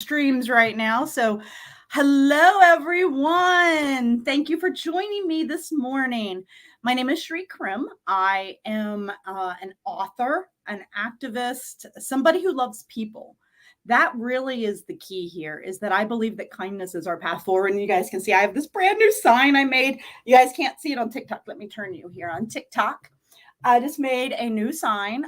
streams right now. So, hello everyone. Thank you for joining me this morning. My name is Shri Krim. I am an author, an activist, somebody who loves people. That really is the key here, is that I believe that kindness is our path forward. And you guys can see I have this brand new sign I made. You guys can't see it on TikTok. Let me turn you here on TikTok. I just made a new sign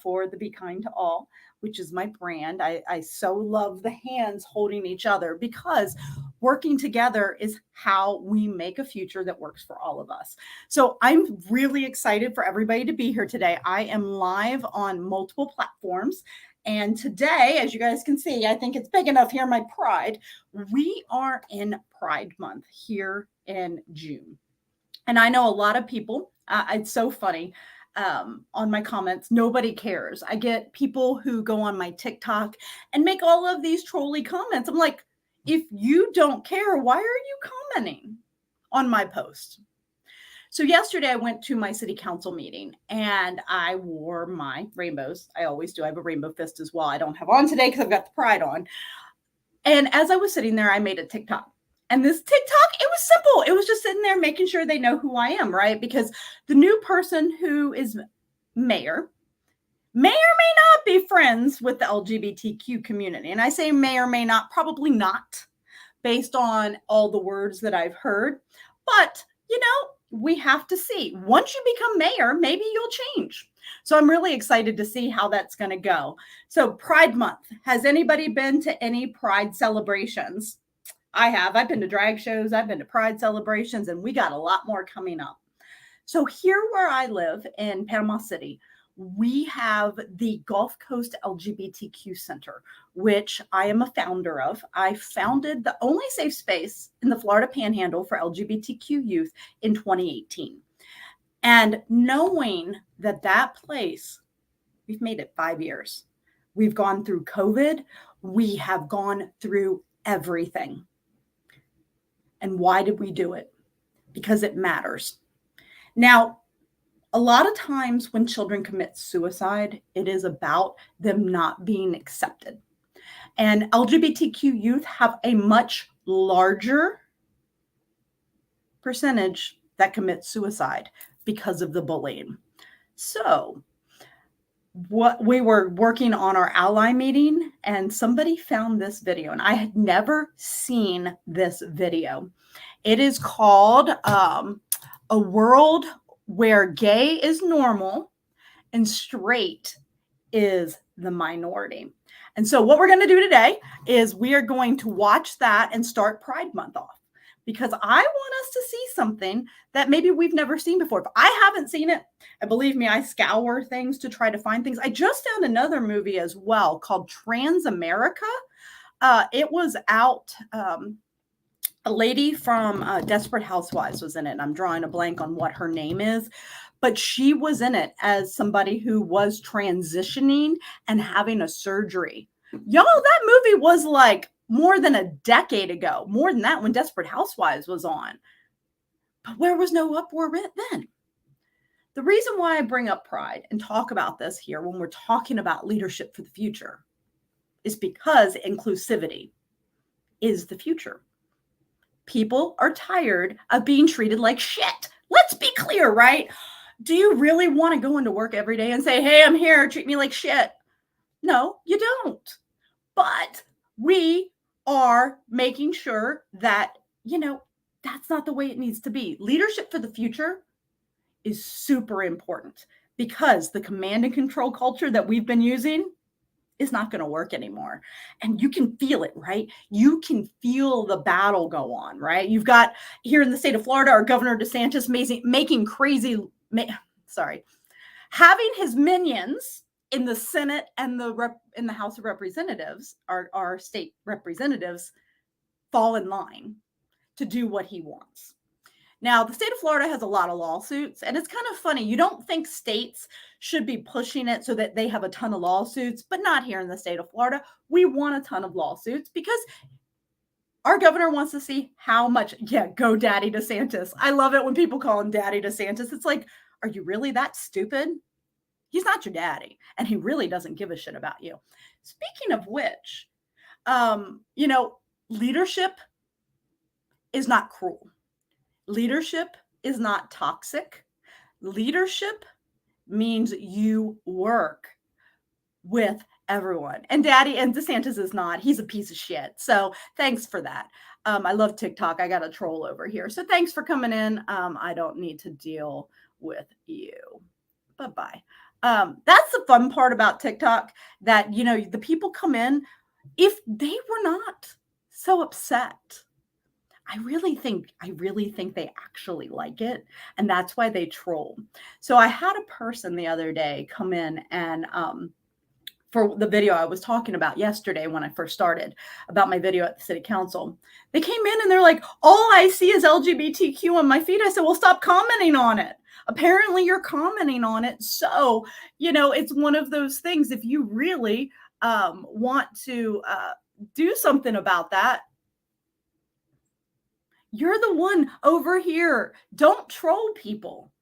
for the Be Kind to All, which is my brand. I so love the hands holding each other because working together is how we make a future that works for all of us. So I'm really excited for everybody to be here today. I am live on multiple platforms. And today, as you guys can see, I think it's big enough here, my pride. We are in Pride Month here in June. And I know a lot of people, it's so funny on my comments, nobody cares. I get people who go on my TikTok and make all of these trolly comments. I'm like, if you don't care, why are you commenting on my post? So yesterday I went to my city council meeting and I wore my rainbows. I always do. I have a rainbow fist as well. I don't have on today because I've got the pride on. And as I was sitting there, I made a TikTok. And this TikTok, it was simple. It was just sitting there making sure they know who I am, right? Because the new person who is mayor may or may not be friends with the LGBTQ community. And I say may or may not, probably not, based on all the words that I've heard. But, we have to see. Once you become mayor, maybe you'll change. So I'm really excited to see how that's going to go. So Pride Month. Has anybody been to any Pride celebrations? I have. I've been to drag shows. I've been to Pride celebrations, and we got a lot more coming up. So here where I live in Panama City, we have the Gulf Coast LGBTQ Center, which I am a founder of. I founded the only safe space in the Florida Panhandle for LGBTQ youth in 2018. And knowing that place, we've made it 5 years. We've gone through COVID. We have gone through everything. And why did we do it? Because it matters. Now, a lot of times when children commit suicide, it is about them not being accepted. And LGBTQ youth have a much larger percentage that commit suicide because of the bullying. So what we were working on our ally meeting and somebody found this video and I had never seen this video. It is called A World Where Gay is Normal and Straight is the Minority. And so what we're going to do today is we are going to watch that and start Pride Month off because I want us to see something that maybe we've never seen before. If I haven't seen it, and believe me, I scour things to try to find things. I just found another movie as well called Transamerica. It was out. A lady from Desperate Housewives was in it. And I'm drawing a blank on what her name is, but she was in it as somebody who was transitioning and having a surgery. Y'all, that movie was like more than a decade ago, more than that when Desperate Housewives was on. But where was no uproar then? The reason why I bring up pride and talk about this here when we're talking about leadership for the future is because inclusivity is the future. People are tired of being treated like shit. Let's be clear, right? Do you really want to go into work every day and say, hey, I'm here, treat me like shit? No, you don't. But we are making sure that, that's not the way it needs to be. Leadership for the future is super important because the command and control culture that we've been using is not going to work anymore. And you can feel it, right? You can feel the battle go on, right? You've got here in the state of Florida, our Governor DeSantis having his minions in the Senate and in the House of Representatives, our state representatives, fall in line to do what he wants. Now, the state of Florida has a lot of lawsuits, and it's kind of funny. You don't think states should be pushing it so that they have a ton of lawsuits, but not here in the state of Florida. We want a ton of lawsuits because our governor wants to see how much, go Daddy DeSantis. I love it when people call him Daddy DeSantis. It's like, are you really that stupid? He's not your daddy, and he really doesn't give a shit about you. Speaking of which, You know, leadership is not cruel. Leadership is not toxic. Leadership means you work with everyone. And DeSantis is not. He's a piece of shit. So thanks for that. I love TikTok. I got a troll over here. So thanks for coming in. I don't need to deal with you. Bye-bye. That's the fun part about TikTok, that, you know, the people come in, if they were not so upset, I really think they actually like it, and that's why they troll. So I had a person the other day come in and for the video I was talking about yesterday when I first started about my video at the city council, they came in and they're like, all I see is LGBTQ on my feed. I said, well, stop commenting on it. Apparently you're commenting on it. So, you know, it's one of those things. If you really want to do something about that, you're the one over here. Don't troll people.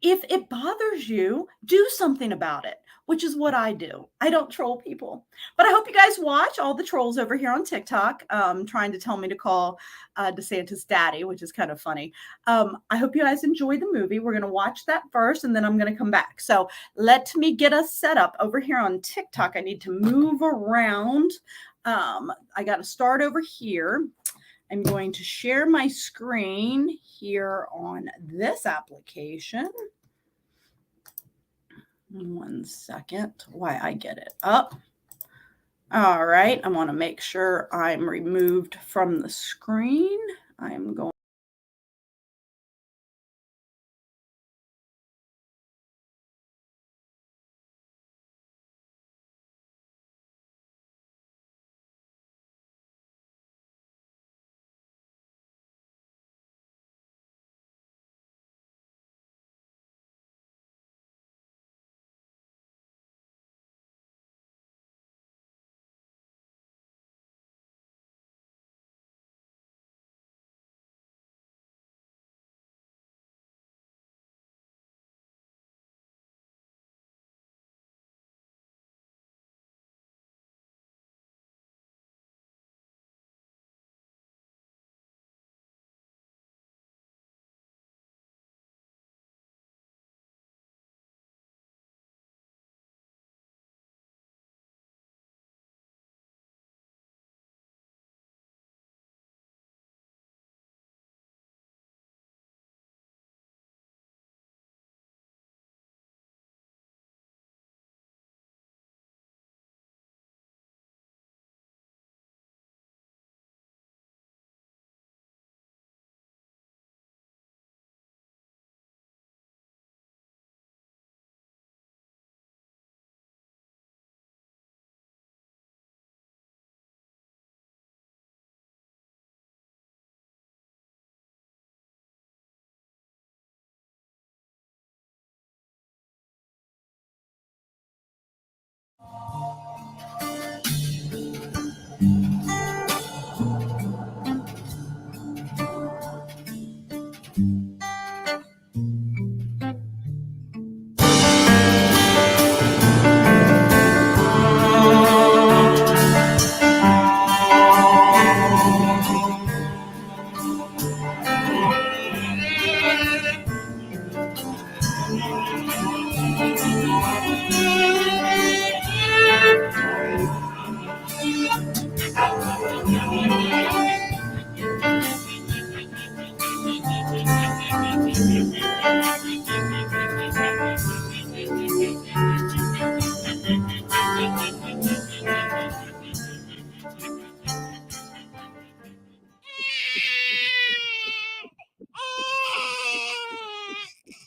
If it bothers you, do something about it, which is what I do. I don't troll people. But I hope you guys watch all the trolls over here on TikTok trying to tell me to call DeSantis daddy, which is kind of funny. I hope you guys enjoy the movie. We're going to watch that first, and then I'm going to come back. So let me get us set up over here on TikTok. I need to move around. I got to start over here. I'm going to share my screen here on this application. 1 second while I get it up. All right, I want to make sure I'm removed from the screen. I'm going.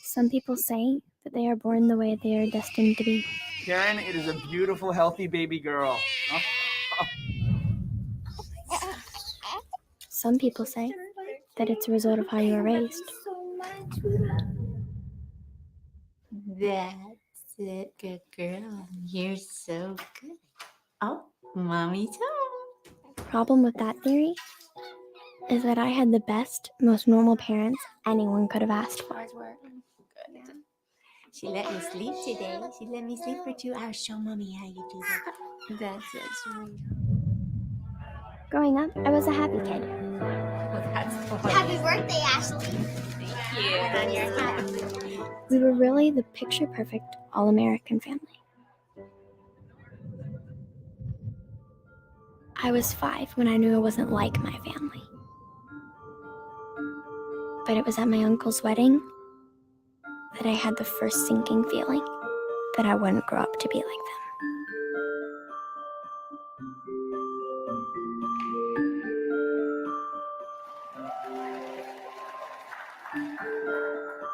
Some people say that they are born the way they are destined to be. Karen, it is a beautiful, healthy baby girl. Some people say that it's a result of how you were raised. That's it, good girl. You're so good. Oh, mommy's home. Problem with that theory is that I had the best, most normal parents anyone could have asked for. Good. She let me sleep today. She let me sleep for 2 hours. Show mommy how you do that. That's it, sweetheart. Growing up, I was a happy kid. That's Happy birthday, Ashley. Thank you. We were really the picture-perfect all-American family. I was 5 when I knew I wasn't like my family. But it was at my uncle's wedding that I had the first sinking feeling that I wouldn't grow up to be like them.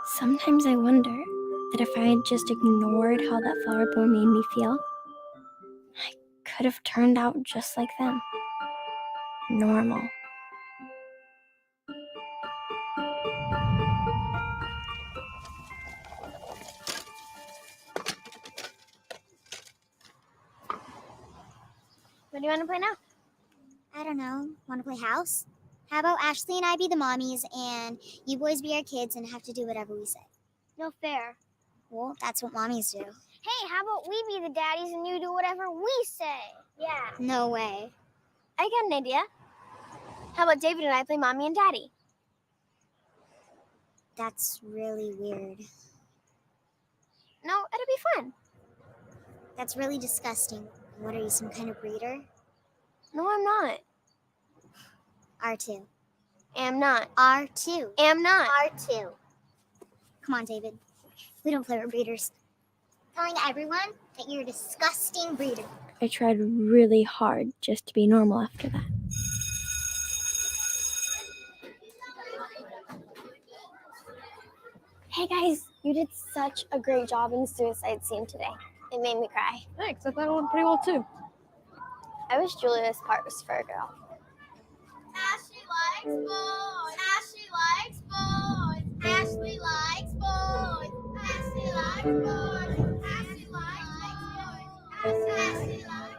Sometimes I wonder that if I had just ignored how that flower boy made me feel, I could have turned out just like them. Normal. What do you want to play now? I don't know. Want to play house? How about Ashley and I be the mommies and you boys be our kids and have to do whatever we say? No fair. Well, that's what mommies do. Hey, how about we be the daddies and you do whatever we say? Yeah. No way. I got an idea. How about David and I play mommy and daddy? That's really weird. No, it'll be fun. That's really disgusting. What are you, some kind of breeder? No, I'm not. R2. Am not. R2. Am not. R2. Come on, David. We don't play with breeders. Telling everyone that you're a disgusting breeder. I tried really hard just to be normal after that. Hey guys, you did such a great job in the suicide scene today. It made me cry. Thanks, I thought it went pretty well too. I wish Julia's part was for a girl. Ashley likes boys. Ashley likes boys. Ashley likes boys. Ashley likes boys. Ashley likes boys. Ashley likes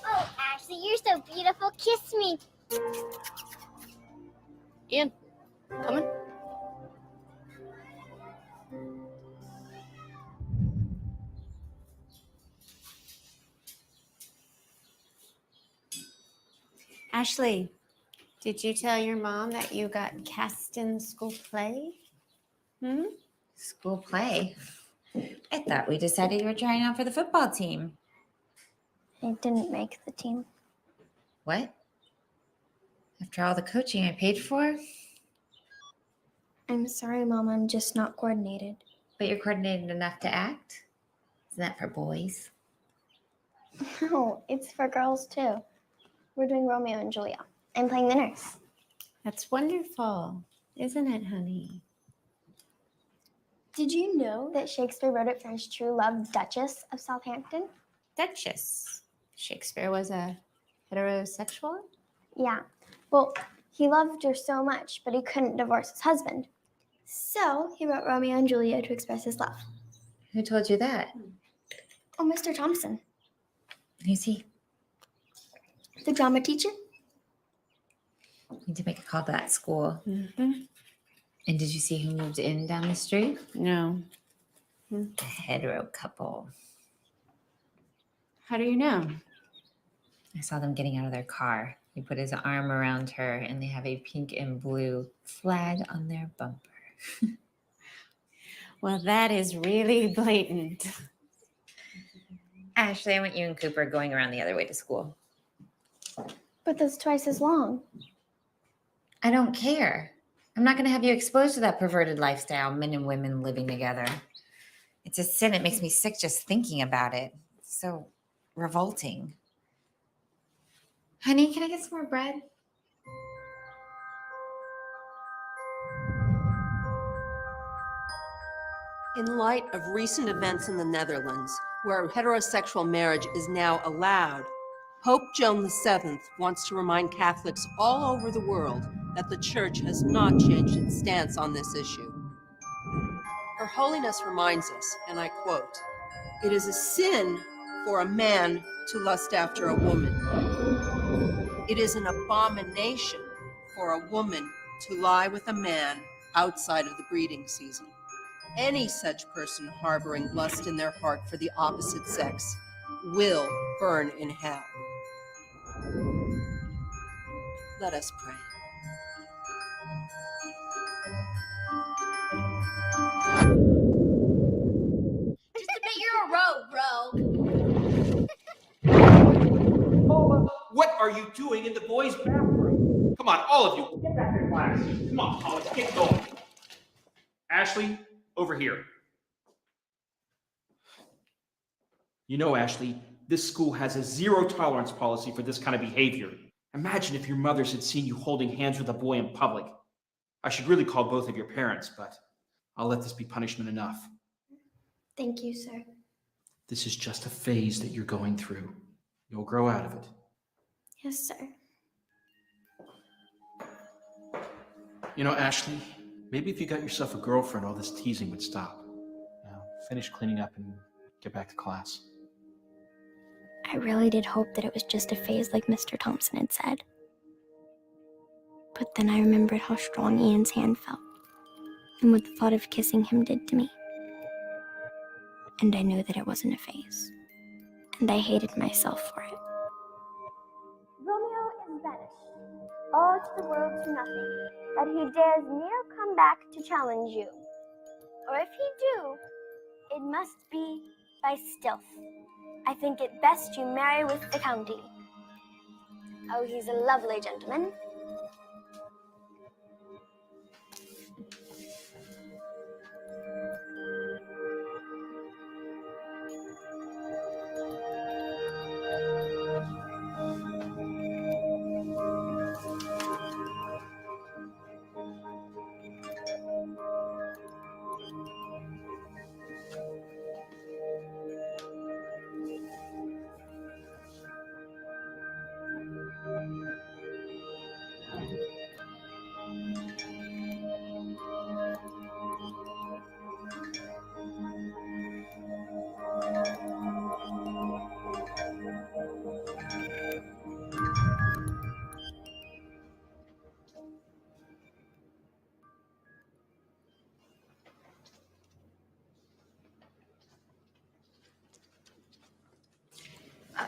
Oh, Ashley, you're so beautiful. Kiss me. Ian, coming? Ashley, did you tell your mom that you got cast in school play? School play? I thought we decided you were trying out for the football team. I didn't make the team. What? After all the coaching I paid for? I'm sorry, Mom, I'm just not coordinated. But you're coordinated enough to act? Isn't that for boys? No, it's for girls too. We're doing Romeo and Julia. I'm playing the nurse. That's wonderful, isn't it, honey? Did you know that Shakespeare wrote it for his true love, Duchess of Southampton? Duchess. Shakespeare was a heterosexual? Yeah. Well, he loved her so much, but he couldn't divorce his husband. So he wrote Romeo and Juliet to express his love. Who told you that? Oh, Mr. Thompson, Who's he? the drama teacher. Need to make a call to that school. Mm-hmm. And did you see who moved in down the street? No. A hetero couple. How do you know? I saw them getting out of their car. He put his arm around her and they have a pink and blue flag on their bumper. Well, that is really blatant. Ashley, I want you and Cooper going around the other way to school. But that's twice as long. I don't care. I'm not going to have you exposed to that perverted lifestyle, men and women living together. It's a sin. It makes me sick just thinking about it. It's so revolting. Honey, can I get some more bread? In light of recent events in the Netherlands, where heterosexual marriage is now allowed, Pope Joan VII wants to remind Catholics all over the world that the Church has not changed its stance on this issue. Her Holiness reminds us, and I quote, "It is a sin for a man to lust after a woman. It is an abomination for a woman to lie with a man outside of the breeding season. Any such person harboring lust in their heart for the opposite sex will burn in hell. Let us pray. Just admit you're a rogue, bro. What are you doing in the boys' bathroom? Come on, all of you, get back to class. Come on, Paul, let's get going. Ashley, over here. You know, Ashley, this school has a zero tolerance policy for this kind of behavior. Imagine if your mothers had seen you holding hands with a boy in public. I should really call both of your parents, but I'll let this be punishment enough. Thank you, sir. This is just a phase that you're going through. You'll grow out of it. Yes, sir. You know, Ashley, maybe if you got yourself a girlfriend, all this teasing would stop. Now, finish cleaning up and get back to class. I really did hope that it was just a phase like Mr. Thompson had said. But then I remembered how strong Ian's hand felt, and what the thought of kissing him did to me. And I knew that it wasn't a phase, and I hated myself for it. Romeo is vanished, all to the world to nothing, that he dares ne'er come back to challenge you. Or if he do, it must be by stealth. I think it best you marry with the county. Oh, he's a lovely gentleman.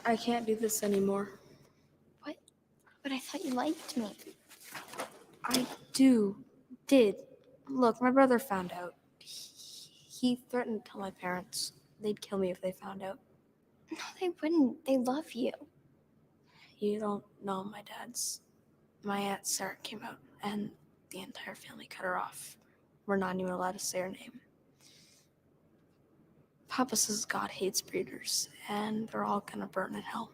I can't do this anymore. What? But I thought you liked me. I did. Look, my brother found out. He threatened to tell my parents. They'd kill me if they found out. No, they wouldn't. They love you. You don't know my dad's. My Aunt Sarah came out, and the entire family cut her off. We're not even allowed to say her name. Papa says God hates breeders, and they're all gonna burn in hell.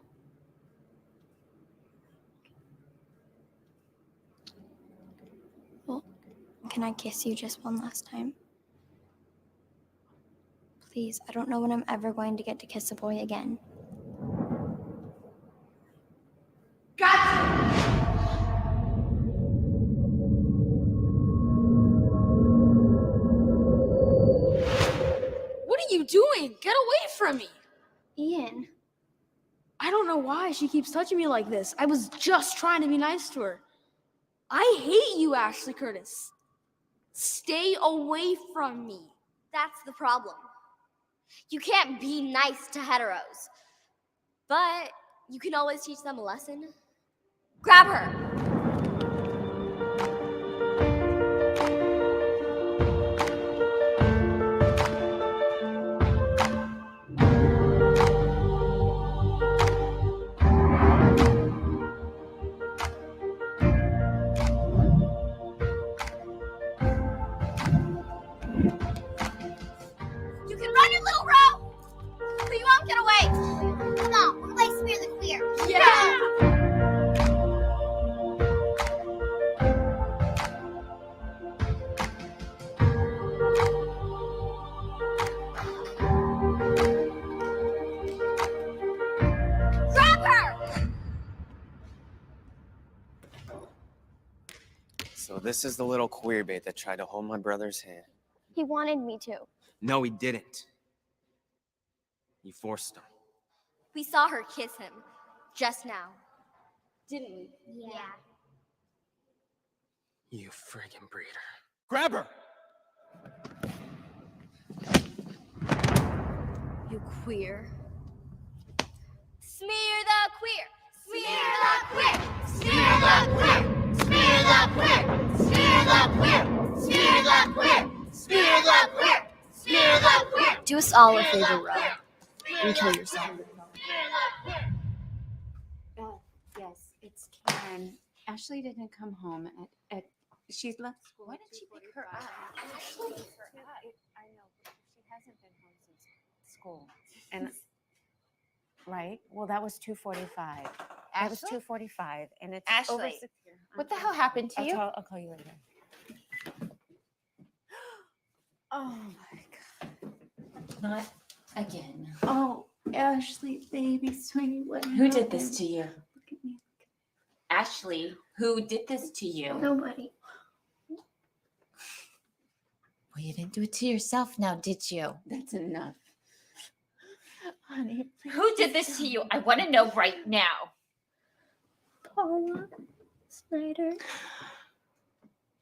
Well, can I kiss you just one last time? Please, I don't know when I'm ever going to get to kiss a boy again. What are you doing? Get away from me! Ian. I don't know why she keeps touching me like this. I was just trying to be nice to her. I hate you, Ashley Curtis. Stay away from me. That's the problem. You can't be nice to heteros. But you can always teach them a lesson. Grab her! You can run your little row! But you won't get away! Come on, we're like Smear the Queer. Yeah! Grab her! So this is the little queer bait that tried to hold my brother's hand. He wanted me to. No, he didn't. You forced him. We saw her kiss him just now. Didn't we? Yeah. You friggin' breeder. Grab her! You queer. Smear the queer! Smear the queer! Smear the queer! Smear the queer! Smear the queer! Smear the queer! Smear the queer! Smear the queer! Do us all a favor, Rob, and kill yourself. Yes, it's Karen. Ashley didn't come home at she left school. Why did she pick her up? Ashley picked her up. I know, but she hasn't been home since school. And right? Well, that was 2:45. That was 2:45, and it's over Ashley, 6. What the hell happened to you? I'll call you later. Oh my God. Not again. Oh, Ashley, baby, sweetie, what? Who did this to you? Look at me. Ashley, who did this to you? Nobody. Well, you didn't do it to yourself now, did you? That's enough. Honey, please. Who did this to you? I want to know right now. Paula, Snyder,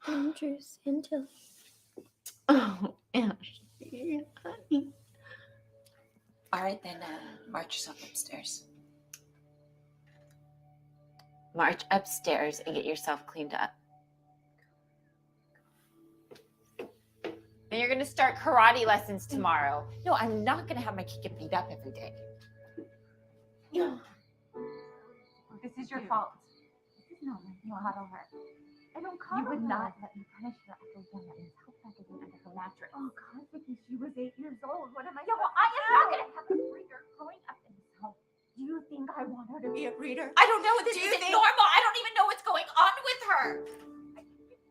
Andrews, and Tilly. Oh, Ashley, honey. All right, then march yourself upstairs. March upstairs and get yourself cleaned up. And you're going to start karate lessons tomorrow. No, I'm not going to have my kid get beat up every day. This is your fault. This is not my fault at her. I don't call You would not let me punish her after one that means help magazine under her mattress. Oh God, Vicky, she was 8 years old. What am I? Yeah, well, I am not gonna have a breeder growing up in this home. Do you think I want her to be a breeder? I don't know. This isn't normal. I don't even know what's going on with her.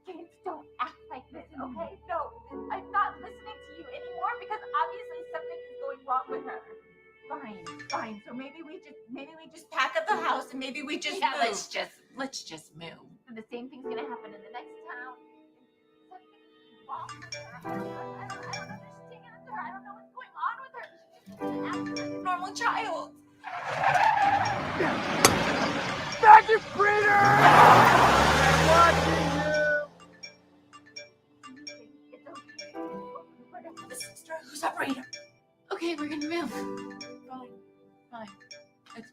Kids don't act like this, okay? No, I'm not listening to you anymore because obviously something is going wrong with her. Fine. So maybe we just pack up the house and maybe we just move. Let's just move. And the same thing's gonna happen in the next town. Something's wrong with her. I don't understand her. I don't know what's going on with her. She's just acting like a normal child. Magic breeder! Watching you! It's okay. The sister who's a breeder. Okay, we're gonna move. Fine. Let's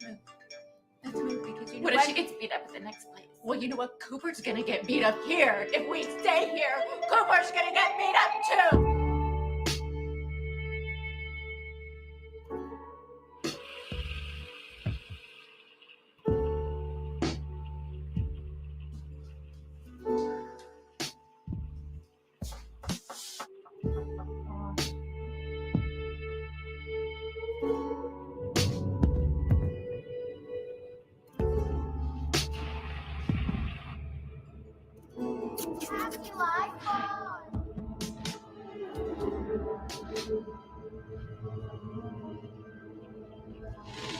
move because you know What if she gets beat up at the next place? Well, you know what? Cooper's gonna get beat up here. If we stay here, Cooper's gonna get beat up too. Happy life,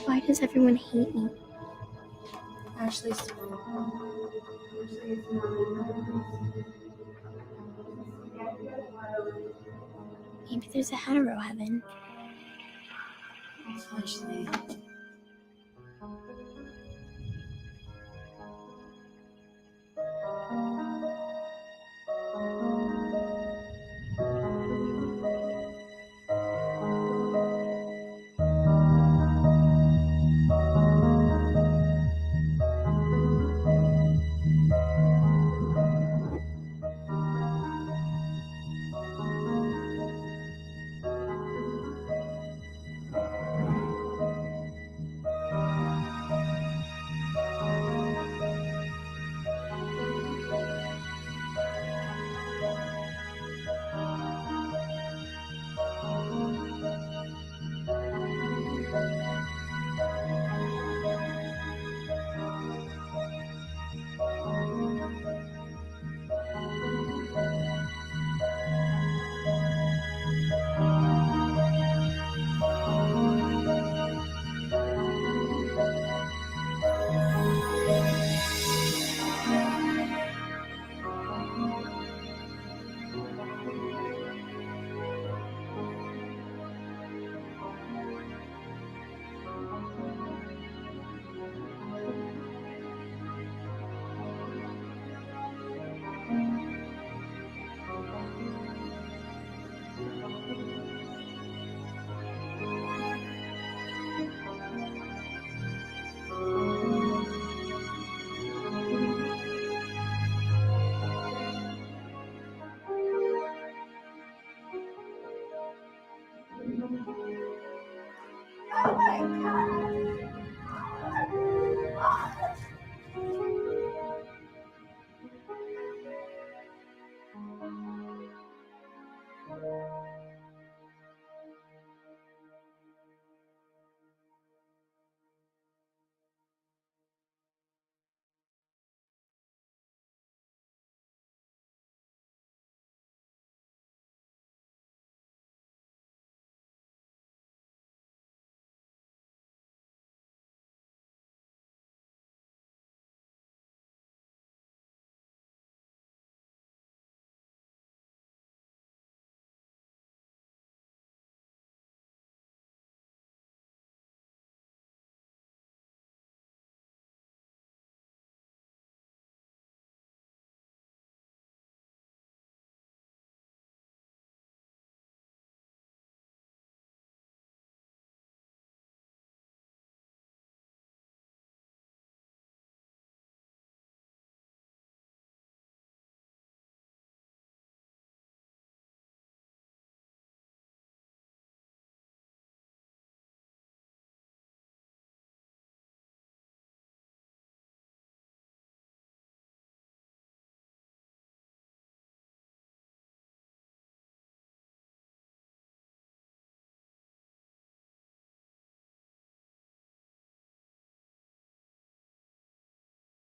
Why does everyone hate me? Ashley's Maybe there's a hetero heaven. Ashley.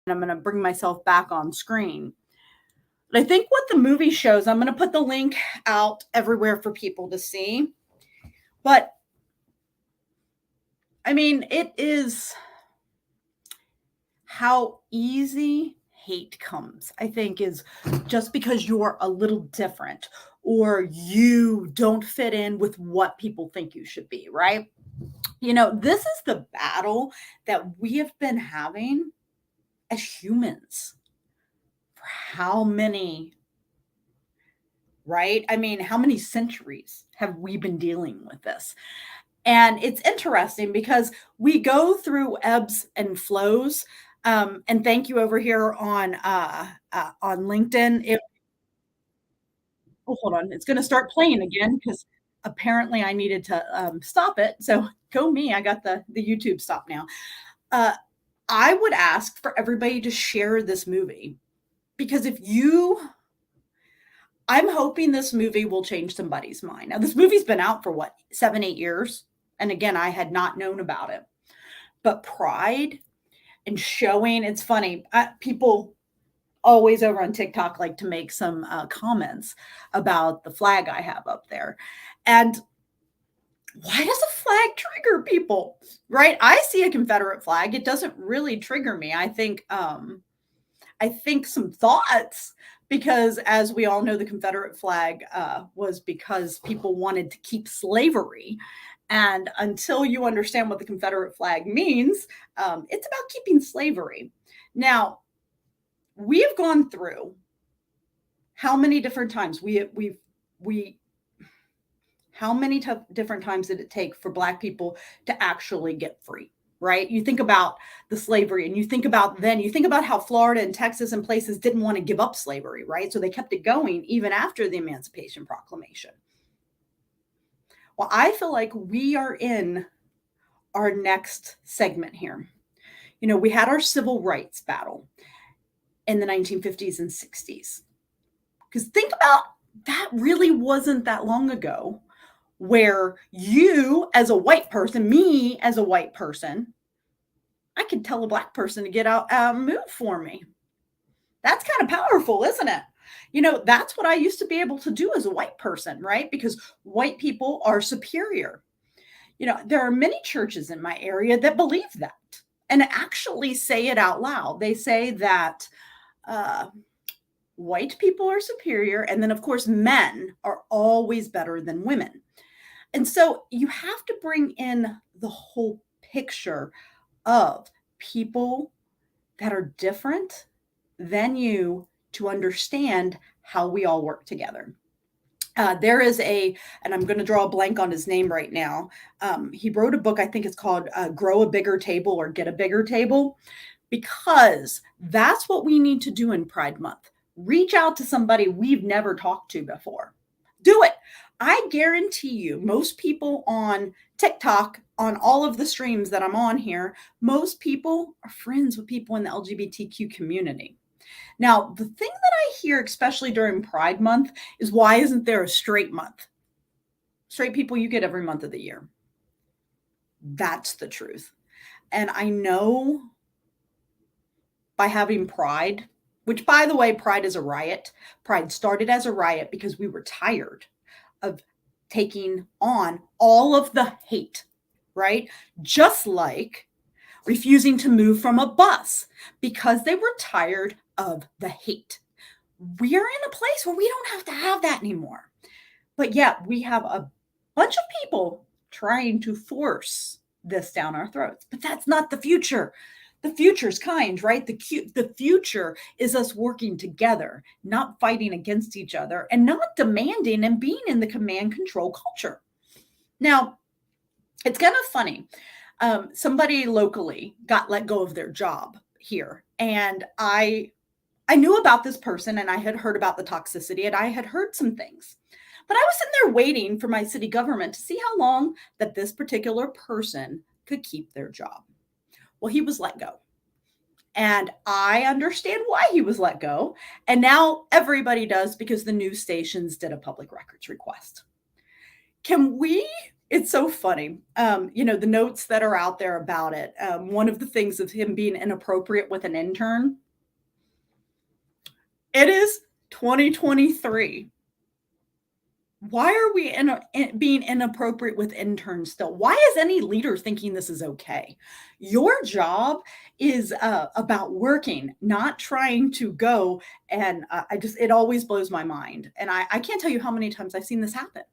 I'm going to bring myself back on screen. But I think what the movie shows, I'm going to put the link out everywhere for people to see. But I mean, it is how easy hate comes, I think, is just because you're a little different or you don't fit in with what people think you should be, right? You know, this is the battle that we have been having as humans for how many, right? I mean, how many centuries have we been dealing with this? And it's interesting because we go through ebbs and flows. And thank you over here on LinkedIn. Oh, hold on, it's going to start playing again because apparently I needed to stop it. So go me, I got the YouTube stop now. I would ask for everybody to share this movie because I'm hoping this movie will change somebody's mind. Now, this movie's been out for what, 7-8 years? And again, I had not known about it. But Pride and showing, it's funny, people always over on TikTok like to make some comments about the flag I have up there. And why does a flag trigger people, right? I see a Confederate flag. It doesn't really trigger me. I think some thoughts, because as we all know, the Confederate flag was because people wanted to keep slavery. And until you understand what the Confederate flag means, it's about keeping slavery. Now, we have gone through how many different times how many different times did it take for Black people to actually get free? Right? You think about the slavery and you think about how Florida and Texas and places didn't want to give up slavery, right? So they kept it going even after the Emancipation Proclamation. Well, I feel like we are in our next segment here. You know, we had our civil rights battle in the 1950s and 60s. Because think about that, really wasn't that long ago where you as a white person, me as a white person, I could tell a Black person to get out and move for me. That's kind of powerful, isn't it? You know, that's what I used to be able to do as a white person, right? Because white people are superior. You know, there are many churches in my area that believe that and actually say it out loud. They say that white people are superior. And then, of course, men are always better than women. And so you have to bring in the whole picture of people that are different than you to understand how we all work together. There is and I'm going to draw a blank on his name right now. He wrote a book, I think it's called Grow a Bigger Table or Get a Bigger Table, because that's what we need to do in Pride Month. Reach out to somebody we've never talked to before. Do it. I guarantee you, most people on TikTok, on all of the streams that I'm on here, most people are friends with people in the LGBTQ community. Now, the thing that I hear, especially during Pride Month, is why isn't there a straight month? Straight people you get every month of the year. That's the truth. And I know by having Pride, which, by the way, Pride is a riot. Pride started as a riot because we were tired of taking on all of the hate, right? Just like refusing to move from a bus because they were tired of the hate. We're in a place where we don't have to have that anymore. But yet we have a bunch of people trying to force this down our throats. But that's not the future. The future is kind, right? The future is us working together, not fighting against each other, and not demanding and being in the command control culture. Now, it's kind of funny. Somebody locally got let go of their job here, and I knew about this person, and I had heard about the toxicity, and I had heard some things. But I was sitting there waiting for my city government to see how long that this particular person could keep their job. Well, he was let go. And I understand why he was let go. And now everybody does, because the news stations did a public records request. It's so funny. The notes that are out there about it. One of the things of him being inappropriate with an intern. It is 2023. Why are we being inappropriate with interns still? Why is any leader thinking this is okay? Your job is about working, not trying to go. And it always blows my mind. And I can't tell you how many times I've seen this happen.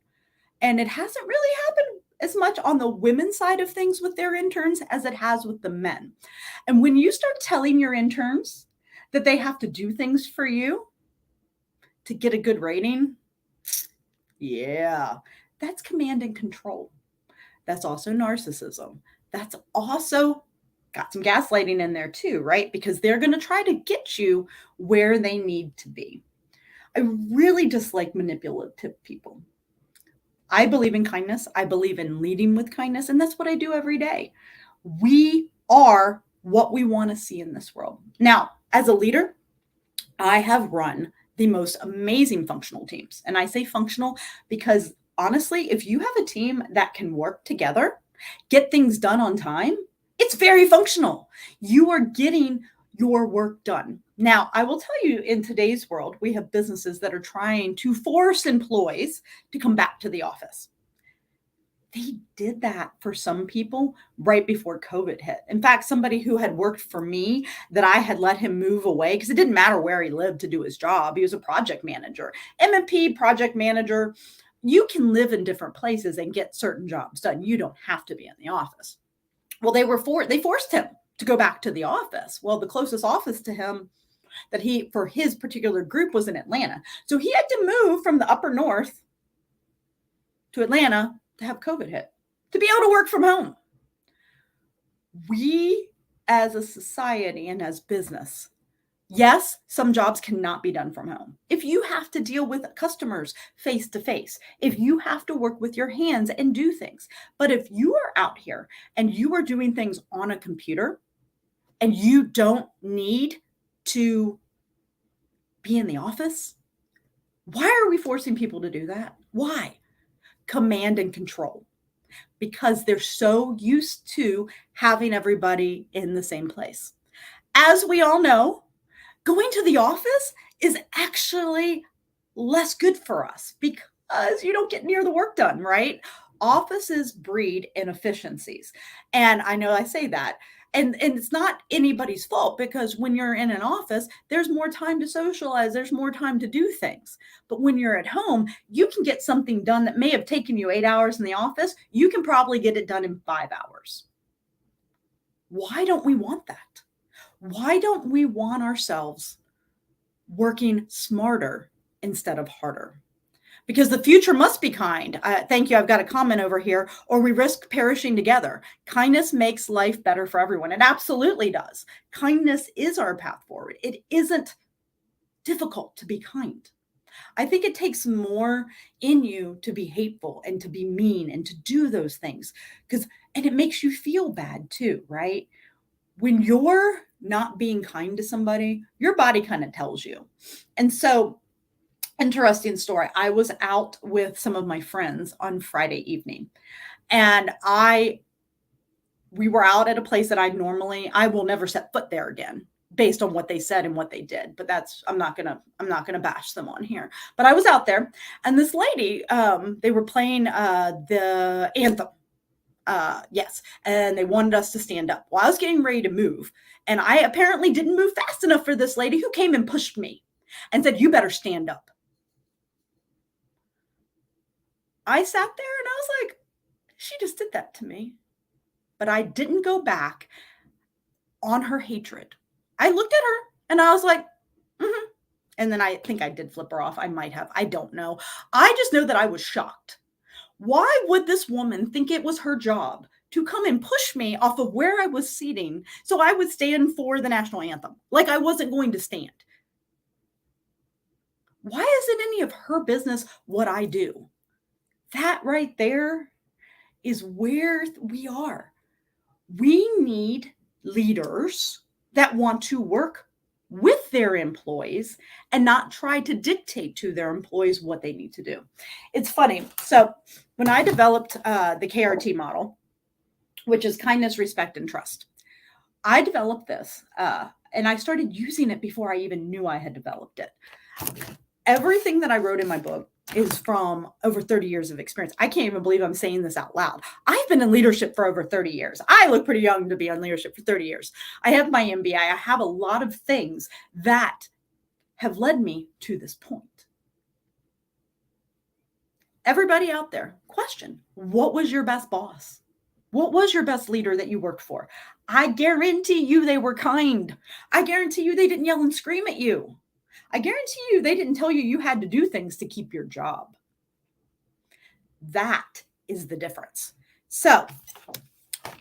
And it hasn't really happened as much on the women's side of things with their interns as it has with the men. And when you start telling your interns that they have to do things for you to get a good rating, yeah, that's command and control. That's also narcissism. That's also got some gaslighting in there too, right? Because they're going to try to get you where they need to be. I really dislike manipulative people. I believe in kindness. I believe in leading with kindness. And that's what I do every day. We are what we want to see in this world. Now, as a leader, I have run the most amazing functional teams. And I say functional because honestly, if you have a team that can work together, get things done on time, it's very functional. You are getting your work done. Now, I will tell you, in today's world, we have businesses that are trying to force employees to come back to the office. They did that for some people right before COVID hit. In fact, somebody who had worked for me, that I had let him move away because it didn't matter where he lived to do his job. He was a project manager, M&P project manager. You can live in different places and get certain jobs done. You don't have to be in the office. Well, they forced him to go back to the office. Well, the closest office to him that for his particular group was in Atlanta. So he had to move from the upper north to Atlanta to have COVID hit, to be able to work from home. We as a society and as business, yes, some jobs cannot be done from home. If you have to deal with customers face to face, if you have to work with your hands and do things, but if you are out here and you are doing things on a computer and you don't need to be in the office, why are we forcing people to do that? Why? Command and control, because they're so used to having everybody in the same place. As we all know, going to the office is actually less good for us because you don't get near the work done, right? Offices breed inefficiencies. And I know I say that. And it's not anybody's fault, because when you're in an office, there's more time to socialize. There's more time to do things. But when you're at home, you can get something done that may have taken you 8 hours in the office. You can probably get it done in 5 hours. Why don't we want that? Why don't we want ourselves working smarter instead of harder? Because the future must be kind. Thank you. I've got a comment over here. Or we risk perishing together. Kindness makes life better for everyone. It absolutely does. Kindness is our path forward. It isn't difficult to be kind. I think it takes more in you to be hateful and to be mean and to do those things, and it makes you feel bad too, right? When you're not being kind to somebody, your body kind of tells you. And so, interesting story. I was out with some of my friends on Friday evening, and we were out at a place that I will never set foot there again based on what they said and what they did. But I'm not gonna bash them on here. But I was out there, and this lady, they were playing the anthem. Yes, and they wanted us to stand up. Well, I was getting ready to move, and I apparently didn't move fast enough for this lady, who came and pushed me and said, "You better stand up." I sat there and I was like, she just did that to me. But I didn't go back on her hatred. I looked at her and I was like, mm-hmm. And then I think I did flip her off. I might have. I don't know. I just know that I was shocked. Why would this woman think it was her job to come and push me off of where I was seating so I would stand for the national anthem? Like I wasn't going to stand. Why is it any of her business what I do? That right there is where we are. We need leaders that want to work with their employees and not try to dictate to their employees what they need to do. It's funny. So when I developed the KRT model, which is kindness, respect, and trust, I developed this and I started using it before I even knew I had developed it. Everything that I wrote in my book is from over 30 years of experience. I can't even believe I'm saying this out loud. I've been in leadership for over 30 years. I look pretty young to be in leadership for 30 years. I have my MBA. I have a lot of things that have led me to this point. Everybody out there, question, what was your best boss? What was your best leader that you worked for? I guarantee you they were kind. I guarantee you they didn't yell and scream at you. I guarantee you they didn't tell you you had to do things to keep your job. That is the difference. So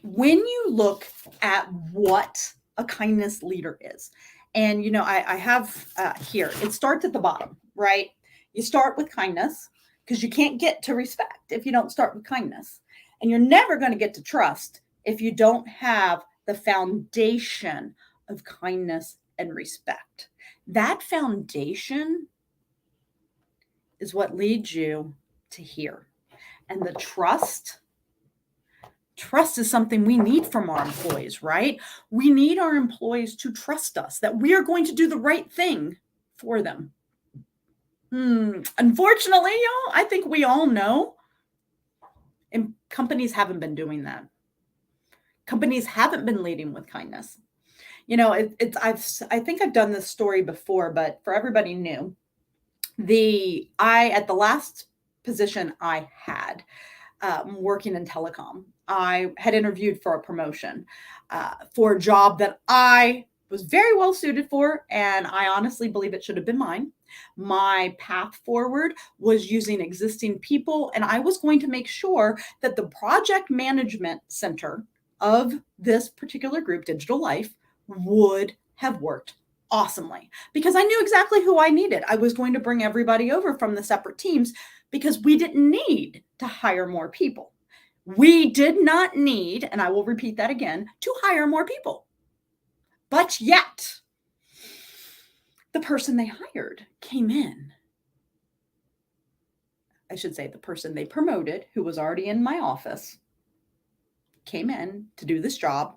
when you look at what a kindness leader is, and I have here, it starts at the bottom, right? You start with kindness because you can't get to respect if you don't start with kindness. And you're never going to get to trust if you don't have the foundation of kindness and respect. That foundation is what leads you to here. And the trust is something we need from our employees, right? We need our employees to trust us that we are going to do the right thing for them. Unfortunately, I think we all know, and companies haven't been doing that. Companies haven't been leading with kindness. I think I've done this story before, but for everybody new, at the last position I had, working in telecom, I had interviewed for a promotion for a job that I was very well suited for, and I honestly believe it should have been mine. My path forward was using existing people, and I was going to make sure that the project management center of this particular group, Digital Life, would have worked awesomely because I knew exactly who I needed. I was going to bring everybody over from the separate teams because we didn't need to hire more people. We did not need, and I will repeat that again, to hire more people. But yet, the person they hired came in. I should say the person they promoted, who was already in my office, came in to do this job.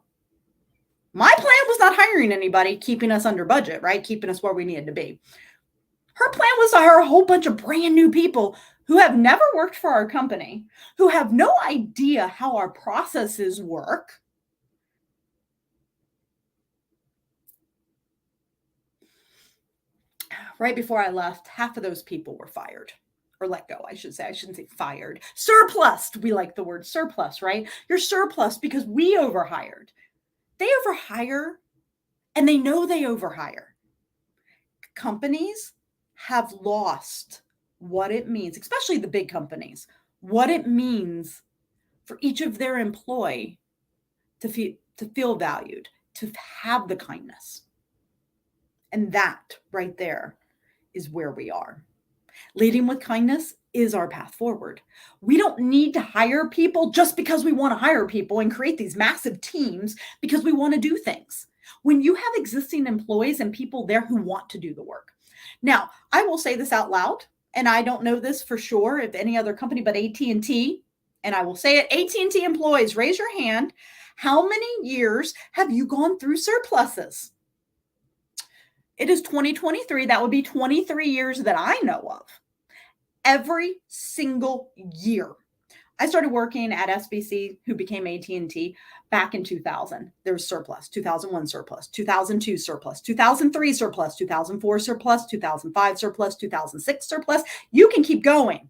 My plan was not hiring anybody, keeping us under budget, right? Keeping us where we needed to be. Her plan was to hire a whole bunch of brand new people who have never worked for our company, who have no idea how our processes work. Right before I left, half of those people were fired. Or let go, I should say. I shouldn't say fired. Surplused. We like the word surplus, right? You're surplus because we overhired. They overhire, and they know they overhire. Companies have lost what it means, especially the big companies, what it means for each of their employee to feel valued, to have the kindness. And that right there is where we are. Leading with kindness is our path forward. We don't need to hire people just because we want to hire people and create these massive teams because we want to do things. When you have existing employees and people there who want to do the work. Now, I will say this out loud, and I don't know this for sure if any other company but AT&T, and I will say it, AT&T employees, raise your hand. How many years have you gone through surpluses? It is 2023. That would be 23 years that I know of. Every single year. I started working at SBC, who became AT&T, back in 2000. There was surplus, 2001 surplus, 2002 surplus, 2003 surplus, 2004 surplus, 2005 surplus, 2006 surplus. You can keep going.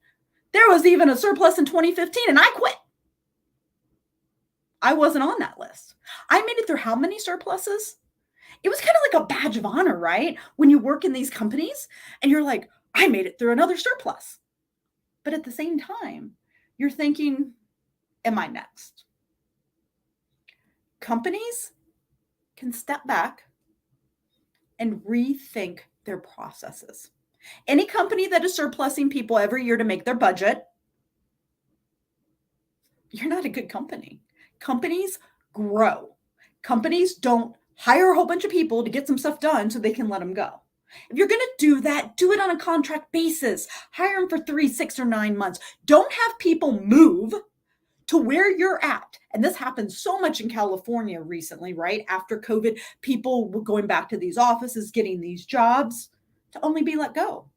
There was even a surplus in 2015, and I quit. I wasn't on that list. I made it through how many surpluses? It was kind of like a badge of honor, right? When you work in these companies and you're like, I made it through another surplus. But at the same time, you're thinking, am I next? Companies can step back and rethink their processes. Any company that is surplusing people every year to make their budget, you're not a good company. Companies grow. Companies don't hire a whole bunch of people to get some stuff done so they can let them go. If you're going to do that, do it on a contract basis. Hire them for 3, 6, or 9 months. Don't have people move to where you're at. And this happened so much in California recently, right? After COVID, people were going back to these offices, getting these jobs to only be let go.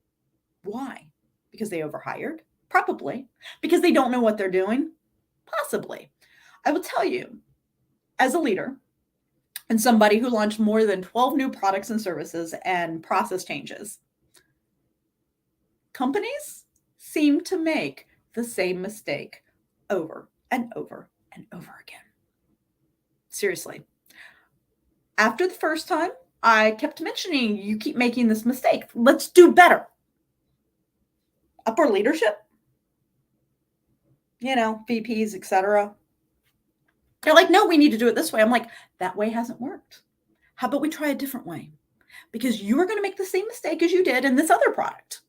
Why? Because they overhired? Probably. Because they don't know what they're doing? Possibly. I will tell you, as a leader, and somebody who launched more than 12 new products and services and process changes, companies seem to make the same mistake over and over and over again. Seriously. After the first time, I kept mentioning, you keep making this mistake. Let's do better. Upper leadership, VPs, etc. They're like, no, we need to do it this way. I'm like, that way hasn't worked. How about we try a different way? Because you are going to make the same mistake as you did in this other product.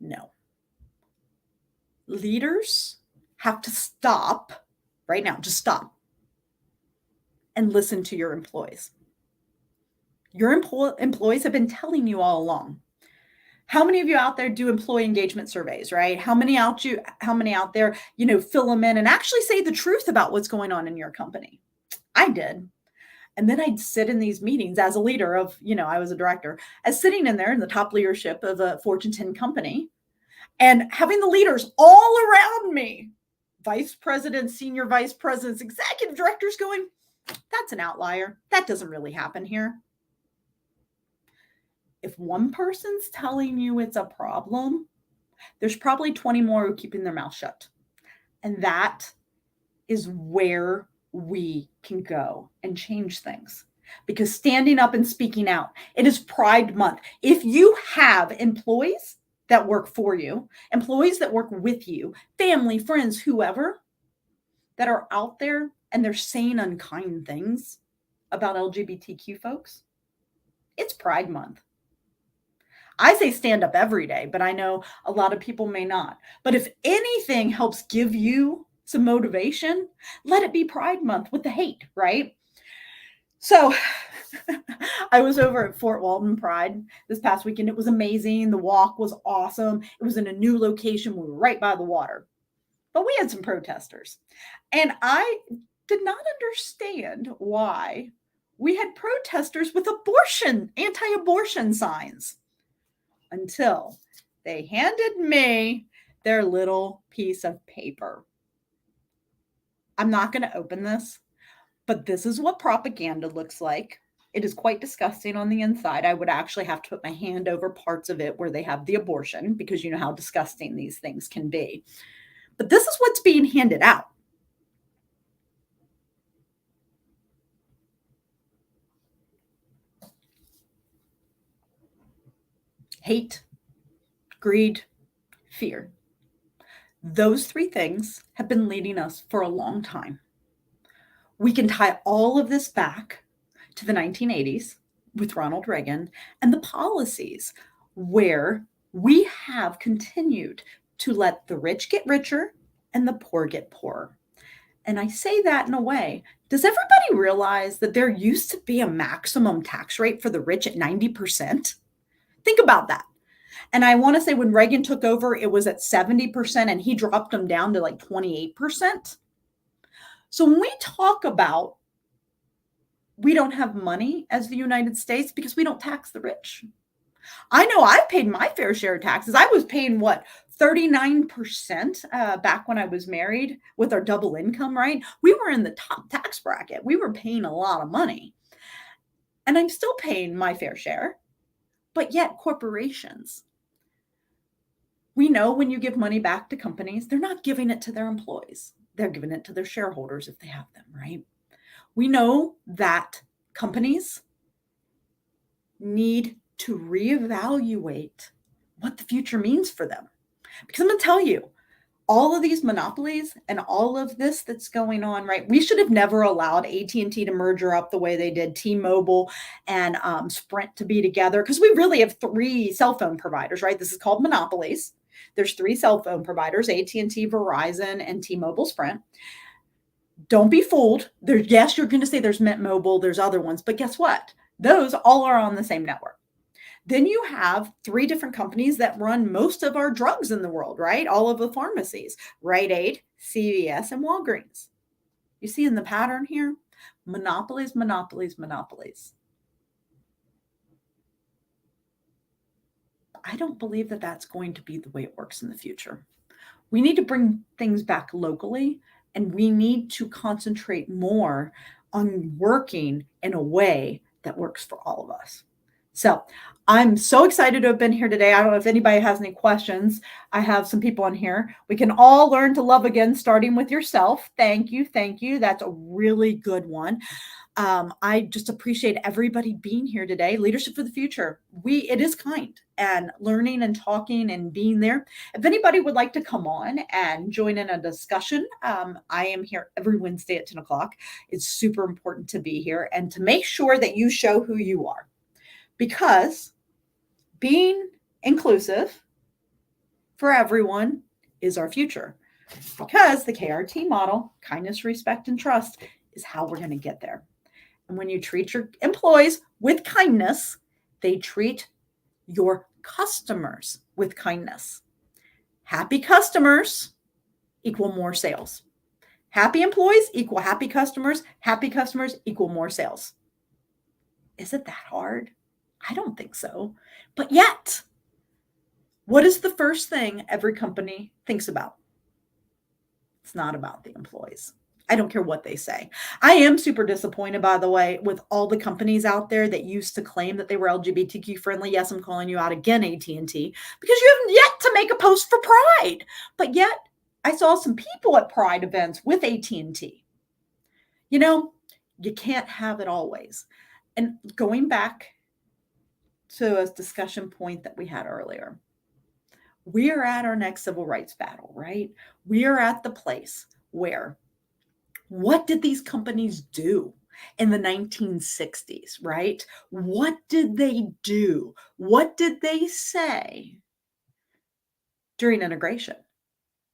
No. Leaders have to stop right now. Just stop and listen to your employees. Your employees have been telling you all along. How many of you out there do employee engagement surveys, right? How many out there, fill them in and actually say the truth about what's going on in your company? I did. And then I'd sit in these meetings as a leader of, I was a director, as sitting in there in the top leadership of a Fortune 10 company and having the leaders all around me, vice presidents, senior vice presidents, executive directors going, that's an outlier. That doesn't really happen here. If one person's telling you it's a problem, there's probably 20 more who are keeping their mouth shut. And that is where we can go and change things. Because standing up and speaking out, it is Pride Month. If you have employees that work for you, employees that work with you, family, friends, whoever, that are out there and they're saying unkind things about LGBTQ folks, it's Pride Month. I say stand up every day, but I know a lot of people may not. But if anything helps give you some motivation, let it be Pride Month with the hate, right? So I was over at Fort Walton Pride this past weekend. It was amazing. The walk was awesome. It was in a new location. We were right by the water. But we had some protesters. And I did not understand why we had protesters with anti-abortion signs. Until they handed me their little piece of paper. I'm not going to open this, but this is what propaganda looks like. It is quite disgusting on the inside. I would actually have to put my hand over parts of it where they have the abortion because you know how disgusting these things can be. But this is what's being handed out. Hate, greed, fear. Those 3 things have been leading us for a long time. We can tie all of this back to the 1980s with Ronald Reagan and the policies where we have continued to let the rich get richer and the poor get poorer. And I say that in a way, does everybody realize that there used to be a maximum tax rate for the rich at 90%? Think about that. And I want to say when Reagan took over, it was at 70% and he dropped them down to like 28%. So when we talk about we don't have money as the United States because we don't tax the rich. I know I paid my fair share of taxes. I was paying what, 39% back when I was married with our double income, right? We were in the top tax bracket. We were paying a lot of money. And I'm still paying my fair share. But yet corporations, we know when you give money back to companies, they're not giving it to their employees. They're giving it to their shareholders if they have them, right? We know that companies need to reevaluate what the future means for them. Because I'm going to tell you, all of these monopolies and all of this that's going on, right? We should have never allowed AT&T to merger up the way they did, T-Mobile and Sprint to be together, because we really have 3 cell phone providers, right? This is called monopolies. There's 3 cell phone providers, AT&T, Verizon, and T-Mobile, Sprint. Don't be fooled. Yes, you're going to say there's Mint Mobile, there's other ones, but guess what? Those all are on the same network. Then you have 3 different companies that run most of our drugs in the world, right? All of the pharmacies, Rite Aid, CVS, and Walgreens. You see in the pattern here? Monopolies, monopolies, monopolies. I don't believe that that's going to be the way it works in the future. We need to bring things back locally, and we need to concentrate more on working in a way that works for all of us. So I'm so excited to have been here today. I don't know if anybody has any questions. I have some people on here. We can all learn to love again, starting with yourself. Thank you. Thank you. That's a really good one. I just appreciate everybody being here today. Leadership for the Future. It is kind, and learning and talking and being there. If anybody would like to come on and join in a discussion, I am here every Wednesday at 10 o'clock. It's super important to be here and to make sure that you show who you are, because being inclusive for everyone is our future, because the KRT model, kindness, respect, and trust, is how we're going to get there. And when you treat your employees with kindness, they treat your customers with kindness. Happy customers equal more sales. Happy employees equal happy customers. Happy customers equal more sales. Is it that hard? I don't think so. But yet, what is the first thing every company thinks about? It's not about the employees. I don't care what they say. I am super disappointed, by the way, with all the companies out there that used to claim that they were LGBTQ friendly. Yes, I'm calling you out again, AT&T, because you haven't yet to make a post for Pride. But yet, I saw some people at Pride events with AT&T. You know, you can't have it always. And going back to a discussion point that we had earlier, we are at our next civil rights battle, right? We are at the place where, what did these companies do in the 1960s, right? What did they do? What did they say during integration,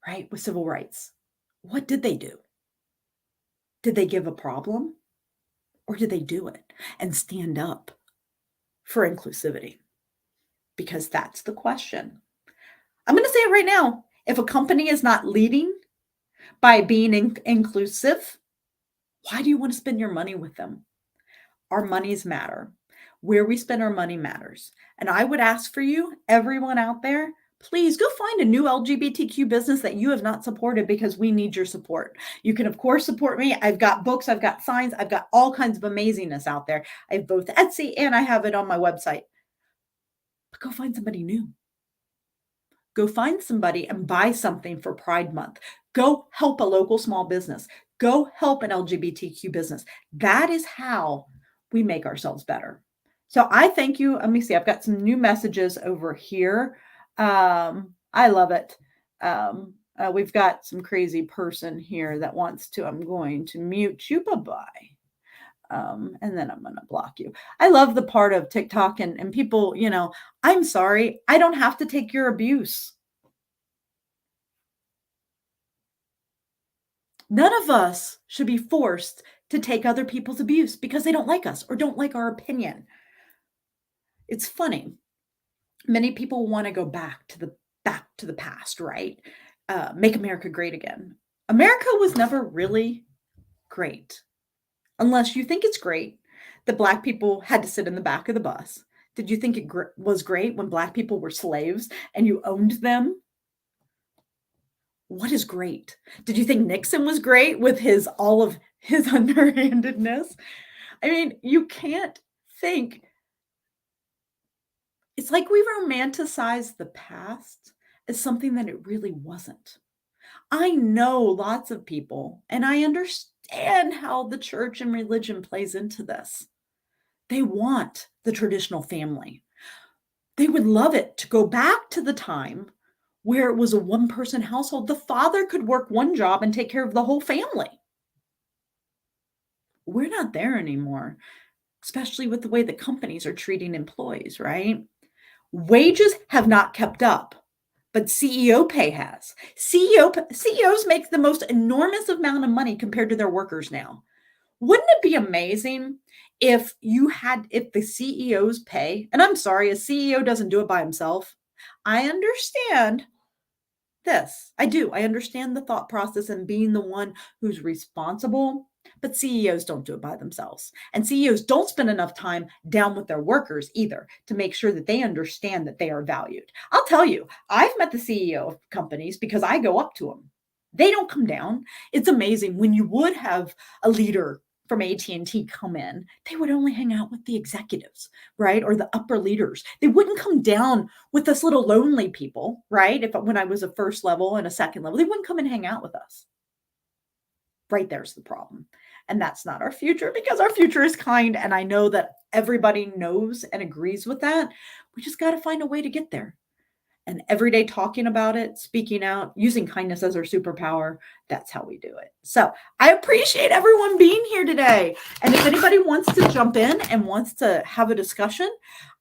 right? With civil rights? What did they do? Did they give a problem, or did they do it and stand up for inclusivity? Because that's the question. I'm going to say it right now. If a company is not leading by being inclusive, why do you want to spend your money with them? Our monies matter. Where we spend our money matters. And I would ask for you, everyone out there, please go find a new LGBTQ business that you have not supported, because we need your support. You can, of course, support me. I've got books, I've got signs, I've got all kinds of amazingness out there. I have both Etsy and I have it on my website. But go find somebody new. Go find somebody and buy something for Pride Month. Go help a local small business. Go help an LGBTQ business. That is how we make ourselves better. So I thank you. Let me see. I've got some new messages over here. I love it. We've got some crazy person here that wants to. I'm going to mute you. Bye-bye. And then I'm going to block you. I love the part of TikTok and people, I'm sorry. I don't have to take your abuse. None of us should be forced to take other people's abuse because they don't like us or don't like our opinion. It's funny. Many people want to go back to the past, right? Make America great again. America was never really great. Unless you think it's great that Black people had to sit in the back of the bus. Did you think it was great when Black people were slaves and you owned them? What is great? Did you think Nixon was great with all of his underhandedness? I mean, you can't think. It's like we romanticize the past as something that it really wasn't. I know lots of people, and I understand how the church and religion plays into this. They want the traditional family. They would love it to go back to the time where it was a one-person household. The father could work one job and take care of the whole family. We're not there anymore, especially with the way that companies are treating employees, right? Wages have not kept up, but CEO pay has. CEOs make the most enormous amount of money compared to their workers now. Wouldn't it be amazing if the CEO's pay, and I'm sorry, a CEO doesn't do it by himself. I understand this. I do. I understand the thought process and being the one who's responsible, but CEOs don't do it by themselves. And CEOs don't spend enough time down with their workers either to make sure that they understand that they are valued. I'll tell you, I've met the CEO of companies because I go up to them. They don't come down. It's amazing when you would have a leader from AT&T come in, they would only hang out with the executives, right? Or the upper leaders. They wouldn't come down with us little lonely people, right? When I was a first level and a second level, they wouldn't come and hang out with us. Right there's the problem. And that's not our future because our future is kind. And I know that everybody knows and agrees with that. We just got to find a way to get there. And every day talking about it, speaking out, using kindness as our superpower, that's how we do it. So I appreciate everyone being here today. And if anybody wants to jump in and wants to have a discussion,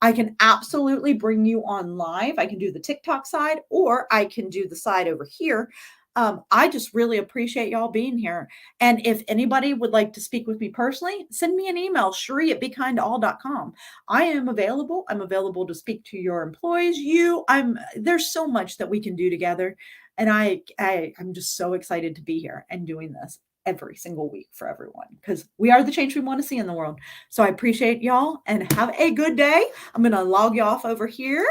I can absolutely bring you on live. I can do the TikTok side or I can do the side over here. I just really appreciate y'all being here. And if anybody would like to speak with me personally, send me an email, Sheree@BeKindToAll.com. I am available. I'm available to speak to your employees. There's so much that we can do together. And I'm just so excited to be here and doing this every single week for everyone because we are the change we want to see in the world. So I appreciate y'all and have a good day. I'm going to log you off over here.